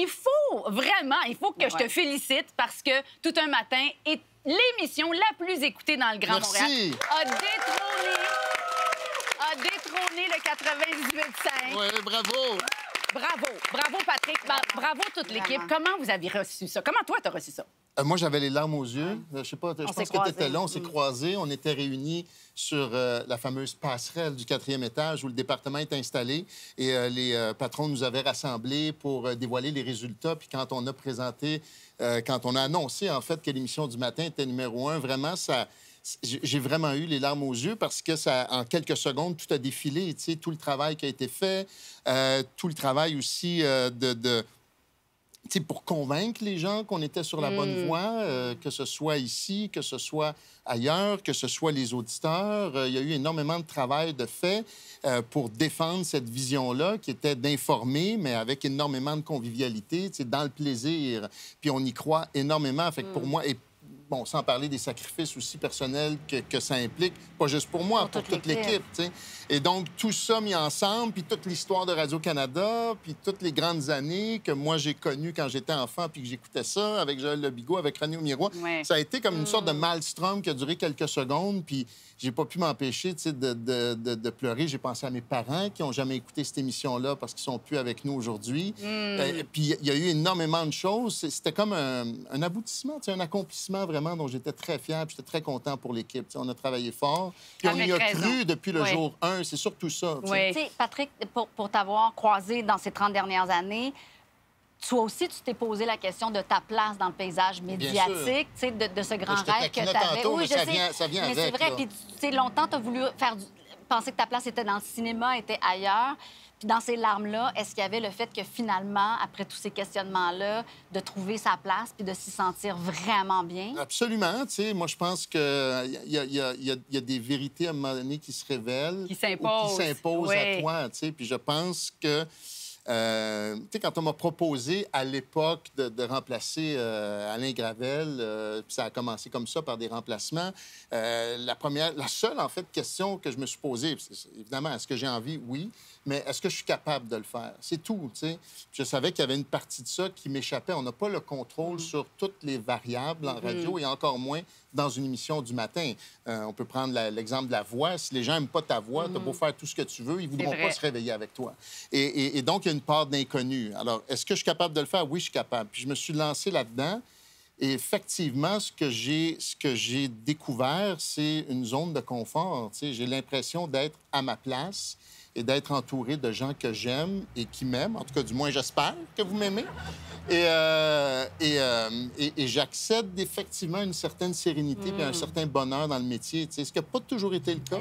il faut que je te félicite parce que Tout un matin est l'émission la plus écoutée dans le Grand Montréal. A détrôné le 98.5. Oui, bravo. Bravo, Patrick. Bravo, toute l'équipe. Comment vous avez reçu ça? Comment toi, t'as reçu ça? Moi, j'avais les larmes aux yeux. Je sais pas, je pense que tu étais là, on s'est croisés. On était réunis sur la fameuse passerelle du 4e étage où le département est installé. Et les patrons nous avaient rassemblés pour dévoiler les résultats. Puis quand on a présenté, quand on a annoncé, en fait, que l'émission du matin était numéro 1, vraiment, ça... J'ai vraiment eu les larmes aux yeux parce que ça, en quelques secondes, tout a défilé. Tu sais, tout le travail qui a été fait, tout le travail aussi pour convaincre les gens qu'on était sur la bonne voie, que ce soit ici, que ce soit ailleurs, que ce soit les auditeurs. Il y a eu énormément de travail de fait pour défendre cette vision-là, qui était d'informer, mais avec énormément de convivialité, dans le plaisir. Puis on y croit énormément. Fait que pour moi... Bon, sans parler des sacrifices aussi personnels que ça implique, pas juste pour moi, pour toute l'équipe. Et donc, tout ça mis ensemble, puis toute l'histoire de Radio-Canada, puis toutes les grandes années que moi, j'ai connues quand j'étais enfant, puis que j'écoutais ça avec Joël Lebigot, avec René Aumirois, ça a été comme une sorte de maelstrom qui a duré quelques secondes, puis j'ai pas pu m'empêcher de pleurer. J'ai pensé à mes parents qui ont jamais écouté cette émission-là parce qu'ils sont plus avec nous aujourd'hui. Puis il y a eu énormément de choses. C'était comme un aboutissement, un accomplissement vraiment dont j'étais très fier, puis j'étais très content pour l'équipe. On a travaillé fort, puis on y a cru depuis le jour 1. C'est surtout ça. Patrick, pour t'avoir croisé dans ces 30 dernières années, toi aussi, tu t'es posé la question de ta place dans le paysage médiatique, de ce grand rêve que tu avais. Oui, je sais. Ça vient mais c'est vrai. Puis, longtemps, tu as voulu penser que ta place était dans le cinéma, était ailleurs. Puis dans ces larmes-là, est-ce qu'il y avait le fait que finalement, après tous ces questionnements-là, de trouver sa place puis de s'y sentir vraiment bien? Absolument. Moi, je pense qu'il y a des vérités à un moment donné qui se révèlent. Qui s'imposent à toi. Puis je pense que... quand on m'a proposé à l'époque de remplacer Alain Gravel, puis ça a commencé comme ça par des remplacements, la seule, en fait, question que je me suis posée, évidemment, est-ce que j'ai envie? Oui. Mais est-ce que je suis capable de le faire? C'est tout, tu sais. Je savais qu'il y avait une partie de ça qui m'échappait. On n'a pas le contrôle sur toutes les variables en radio et encore moins dans une émission du matin. On peut prendre l'exemple de la voix. Si les gens n'aiment pas ta voix, tu as beau faire tout ce que tu veux, ils ne voudront pas se réveiller avec toi. Et donc, il y a une part d'inconnu. Alors, est-ce que je suis capable de le faire? Oui, je suis capable. Puis je me suis lancé là-dedans. Et effectivement, ce que j'ai découvert, c'est une zone de confort. Tu sais, j'ai l'impression d'être à ma place et d'être entouré de gens que j'aime et qui m'aiment. En tout cas, du moins, j'espère que vous m'aimez. Et j'accède effectivement à une certaine sérénité et à un certain bonheur dans le métier. Tu sais, ce qui n'a pas toujours été le cas.